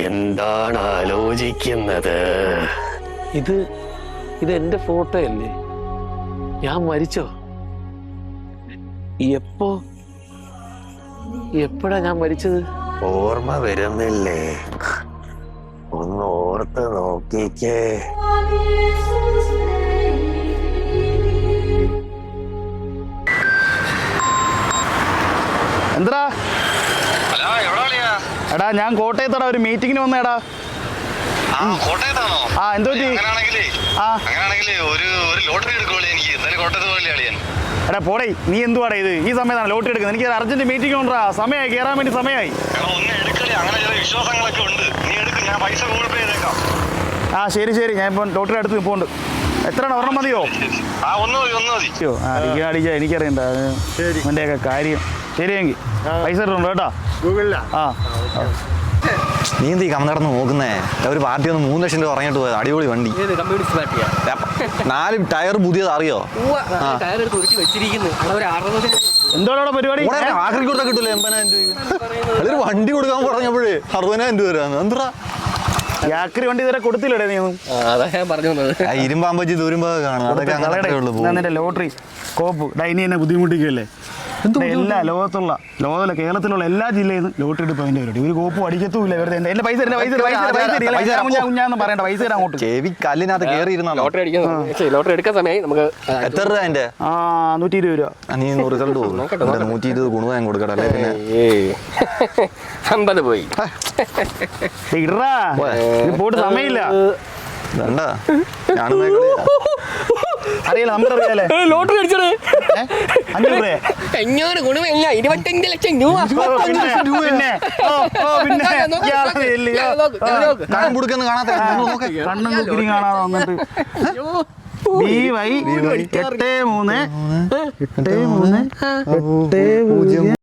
എന്താണ് ആലോചിക്കുന്നത്? ഇത് എന്റെ ഫോട്ടോ അല്ലേ? ഞാൻ മരിച്ചോ? എപ്പോഴാ ഞാൻ മരിച്ചത്? ഓർമ്മ വരുന്നില്ലേ? ഒന്ന് ഓർത്ത് നോക്കിക്കേ. എന്താ എടാ, ഞാൻ കോട്ടയത്തടാ ഒരു മീറ്റിങ്ങിന് വന്നേടാ. കോട്ടയത്താണോ? ആ, എന്തോ എടാ പോടേ, നീ എന്തുവാടാ ഇത് ഈ സമയത്താണ് ലോട്ടറി എടുക്കുന്നത്? എനിക്ക് അർജന്റ് മീറ്റിംഗ് ഉണ്ടാ, സമയമായി, കയറാൻ വേണ്ടി സമയമായി. ആ ശരി, ഞാൻ ഇപ്പം ലോട്ടറി എടുത്ത് പോണ്ട്. എത്രയാണ്? ഒരെണ്ണം മതിയോ? അടിക്കാ എനിക്കറിയണ്ട എൻ്റെയൊക്കെ കാര്യം. ശരിയെങ്കിൽ പൈസ ഇട്ടുണ്ടോ കേട്ടോ ഗൂഗിളിലാ? ആ. നീ എന്ത് കമന്നടന്ന് നോക്കുന്നേ? ഒരു പാർട്ടി ഒന്ന് 3 ലക്ഷം രൂപ ഇറങ്ങിട്ട് പോയത്. അടിപൊളി വണ്ടി, 4 ടയർ പുതിയത്, അറിയോ? എന്തോടാ പരിപാടി? ആക്രിക്കൂടെ കിട്ടൂല 80,000 രൂപ. അതൊരു വണ്ടി കൊടുക്കാൻ പറഞ്ഞപ്പോഴേ 60,000 രൂപ വരാന്ന്. എന്താ യാക്രി വണ്ടി ഇതുവരെ കൊടുത്തില്ലേ നീ ഒന്നും? ഇരുമ്പാമ്പച്ചി ദൂരുമ്പോ കാണും. അതൊക്കെ അങ്ങനെ ലോട്ടറി കോപ്പ് ഡൈനി എന്നെ ബുദ്ധിമുട്ടിക്കല്ലേ? എല്ലാ ലോകത്തിലുള്ള കേരളത്തിലുള്ള എല്ലാ ജില്ലയിൽ നിന്ന് ലോട്ടറി എടുപ്പ് അതിന്റെ പരിപാടി. ഒരു കോപ്പും അടിക്കത്തുമില്ല. വെറുതെ എന്റെ പൈസ കുഞ്ഞാന്ന് പറയണ്ട, പൈസ തരാൻ അങ്ങോട്ട്. ചെവി കല്ലിനകത്ത് കയറി ഇരുന്ന ലോട്ടറി എടുക്കാൻ സമയമായി. നമുക്ക് എത്ര രൂപ അതിന്റെ? 120 രൂപ. നീ റിസൾട്ട് പോകും. 120 ഗുണമായി കൊടുക്കട്ടെ, അല്ലേ? പിന്നെ 50 പോയി. ഇടാ, പോയിട്ട് സമയമില്ല. അറിയാലോ, നമ്പർ അറിയാലേ? ലോട്ടറി അടിച്ചത് 500 രൂപ. 500 ഗുണമില്ല, 25 ലക്ഷം രൂപ. കണ്ണും കൊടുക്കുന്ന കാണാത്ത കണ്ണും കുക്കിരി കാണാതെ വന്നിട്ട് BY 83 83 80